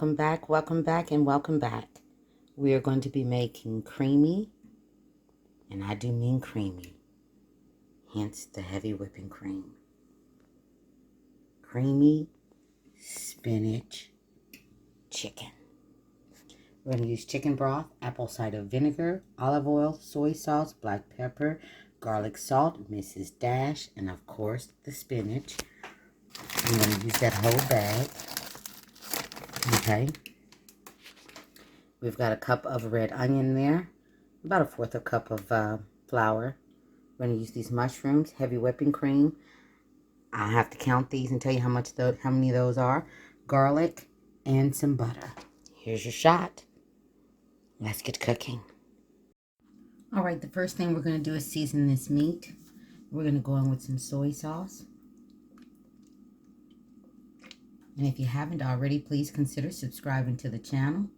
welcome back, and welcome back. We are going to be making creamy, and I do mean creamy, hence the heavy whipping cream. Creamy spinach chicken. We're going to use chicken broth, apple cider vinegar, olive oil, soy sauce, black pepper, garlic salt, Mrs. Dash, and of course the spinach. I'm going to use that whole bag. Okay. We've got a cup of red onion there, about a fourth a cup of flour. We're going to use these mushrooms, heavy whipping cream. I'll have to count these and tell you how many of those are. Garlic and some butter. Here's your shot. Let's get cooking. All right, the first thing we're going to do is season this meat. We're going to go in with some soy sauce. And if you haven't already, please consider subscribing to the channel.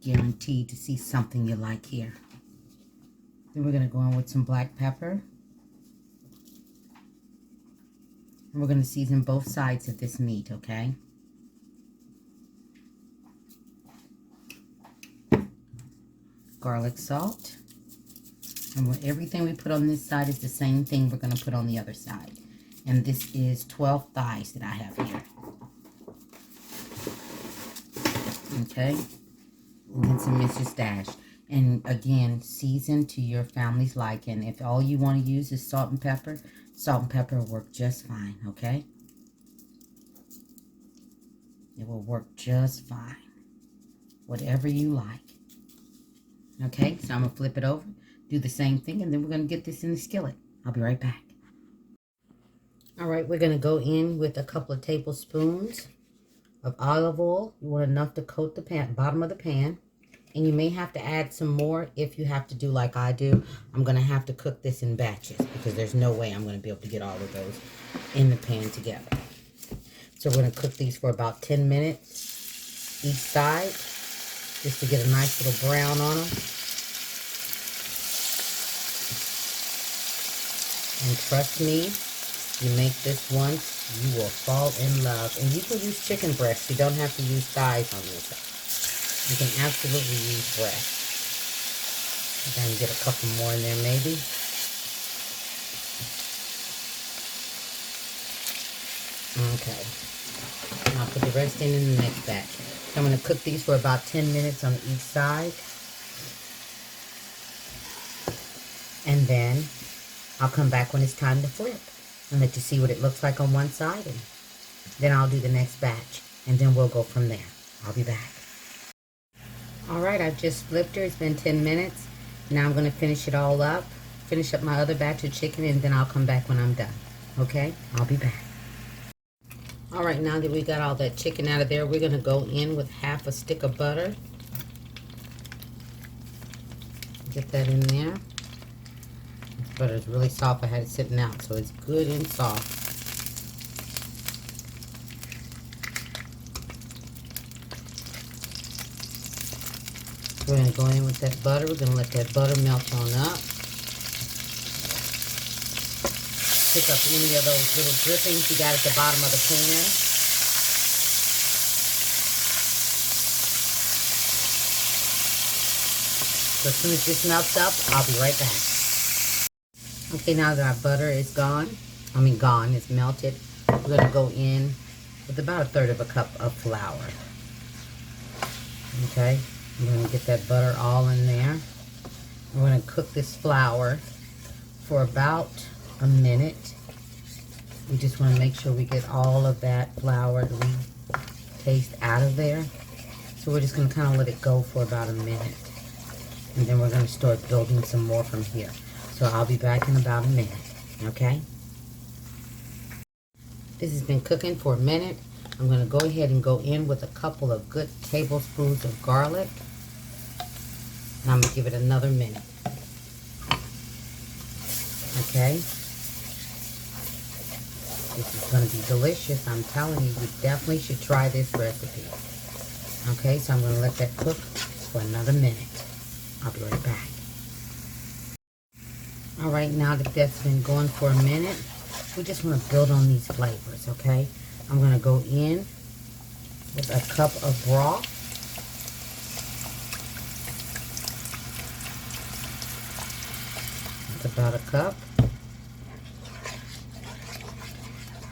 Guaranteed to see something you like here. Then we're going to go in with some black pepper. And we're going to season both sides of this meat, okay? Garlic salt. And everything we put on this side is the same thing we're going to put on the other side. And this is 12 thighs that I have here. Okay? And then some Mrs. Dash. And again, season to your family's liking. If all you want to use is salt and pepper will work just fine, okay? It will work just fine. Whatever you like. Okay, so I'm going to flip it over, do the same thing, and then we're going to get this in the skillet. I'll be right back. All right, we're going to go in with a couple of tablespoons of olive oil. You want enough to coat the bottom of the pan. And you may have to add some more if you have to do like I do. I'm going to have to cook this in batches because there's no way I'm going to be able to get all of those in the pan together. So we're going to cook these for about 10 minutes each side just to get a nice little brown on them. And trust me, you make this once, you will fall in love. And you can use chicken breasts. You don't have to use thighs on this. You can absolutely use breast. I'm going to get a couple more in there maybe. Okay. I'll put the rest in the next batch. So I'm going to cook these for about 10 minutes on each side. And then I'll come back when it's time to flip and let you see what it looks like on one side. And then I'll do the next batch. And then we'll go from there. I'll be back. Alright, I've just flipped her. It's been 10 minutes. Now I'm going to finish it all up. Finish up my other batch of chicken, and then I'll come back when I'm done. Okay? I'll be back. Alright, now that we got all that chicken out of there, we're going to go in with half a stick of butter. Get that in there. This butter is really soft. I had it sitting out, so it's good and soft. We're going to go in with that butter. We're going to let that butter melt on up. Pick up any of those little drippings you got at the bottom of the pan. So as soon as this melts up, I'll be right back. Okay, now that our butter is gone, it's melted, we're going to go in with about a third of a cup of flour. Okay? I'm going to get that butter all in there. We're going to cook this flour for about a minute. We just want to make sure we get all of that flour that we taste out of there. So we're just going to kind of let it go for about a minute. And then we're going to start building some more from here. So I'll be back in about a minute. Okay? This has been cooking for a minute. I'm going to go ahead and go in with a couple of good tablespoons of garlic. And I'm going to give it another minute. Okay? This is going to be delicious. I'm telling you, you definitely should try this recipe. Okay, so I'm going to let that cook for another minute. I'll be right back. Alright, now that that's been going for a minute, we just want to build on these flavors, okay? I'm going to go in with a cup of broth. It's about a cup.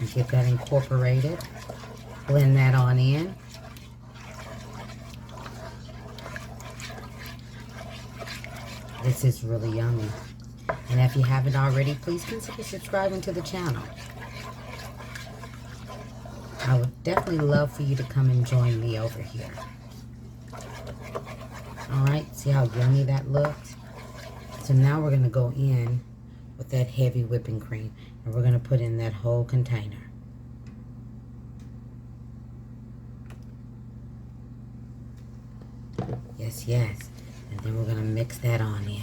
And get that incorporated. Blend that on in. This is really yummy. And if you haven't already, please consider subscribing to the channel. I would definitely love for you to come and join me over here. Alright, see how yummy that looks? So now we're going to go in with that heavy whipping cream. And we're going to put in that whole container. Yes, yes. And then we're going to mix that on in.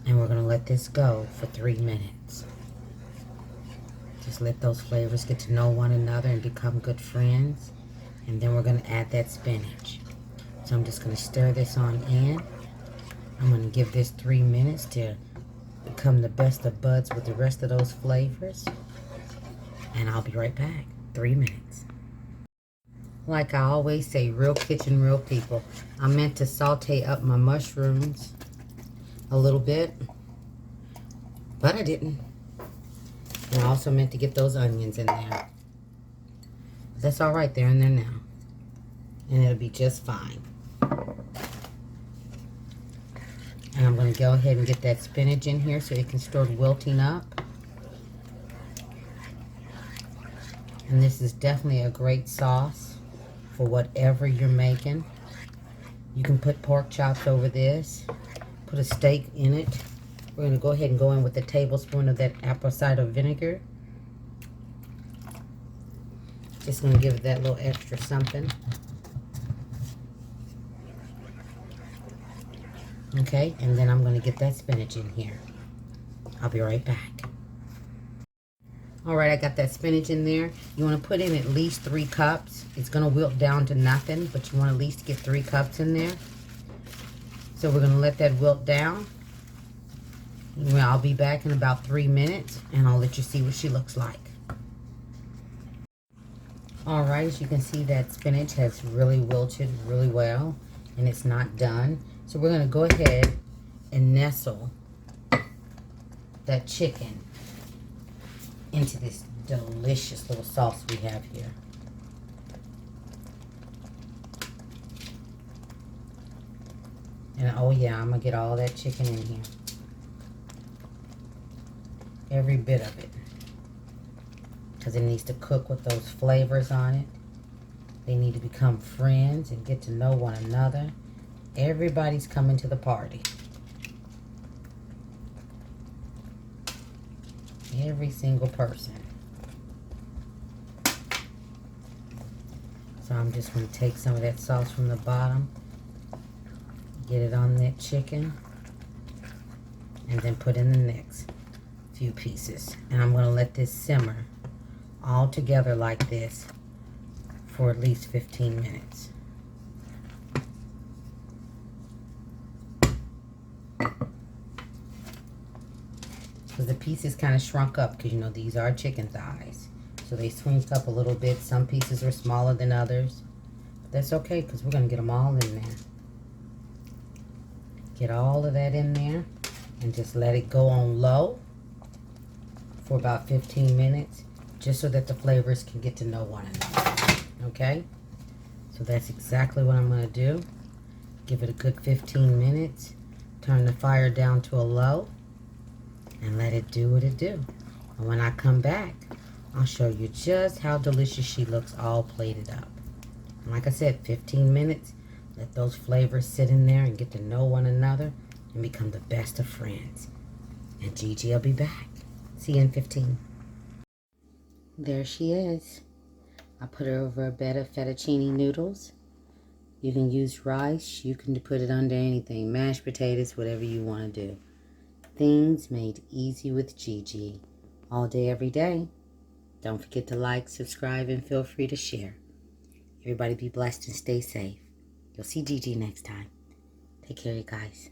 And we're going to let this go for 3 minutes. Just let those flavors get to know one another and become good friends. And then we're going to add that spinach. So I'm just going to stir this on in. I'm going to give this 3 minutes to become the best of buds with the rest of those flavors. And I'll be right back. 3 minutes. Like I always say, real kitchen, real people. I meant to saute up my mushrooms a little bit, but I didn't. And I also meant to get those onions in there. But that's all right, they're in there now. And it'll be just fine. And I'm going to go ahead and get that spinach in here so it can start wilting up. And this is definitely a great sauce for whatever you're making. You can put pork chops over this. Put a steak in it. We're going to go ahead and go in with a tablespoon of that apple cider vinegar. Just going to give it that little extra something. Okay, and then I'm going to get that spinach in here. I'll be right back. Alright, I got that spinach in there. You want to put in at least 3 cups. It's going to wilt down to nothing, but you want at least get 3 cups in there. So we're going to let that wilt down. I'll be back in about 3 minutes, and I'll let you see what she looks like. Alright, as you can see, that spinach has really wilted really well, and it's not done. So we're going to go ahead and nestle that chicken into this delicious little sauce we have here. And oh yeah, I'm going to get all that chicken in here. Every bit of it. Because it needs to cook with those flavors on it. They need to become friends and get to know one another. Everybody's coming to the party. Every single person. So I'm just going to take some of that sauce from the bottom, get it on that chicken, and then put in the next few pieces. And I'm going to let this simmer all together like this for at least 15 minutes. Because the pieces kind of shrunk up, because you know these are chicken thighs. So they shrink up a little bit. Some pieces are smaller than others. But that's okay, because we're going to get them all in there. Get all of that in there and just let it go on low for about 15 minutes, just so that the flavors can get to know one another. Okay? So that's exactly what I'm going to do. Give it a good 15 minutes. Turn the fire down to a low. And let it do what it do. And when I come back, I'll show you just how delicious she looks all plated up. And like I said, 15 minutes. Let those flavors sit in there and get to know one another and become the best of friends. And Gigi will be back. See you in 15. There she is. I put her over a bed of fettuccine noodles. You can use rice. You can put it under anything. Mashed potatoes, whatever you want to do. Things made easy with Gigi. All day, every day. Don't forget to like, subscribe, and feel free to share. Everybody be blessed and stay safe. You'll see Gigi next time. Take care, you guys.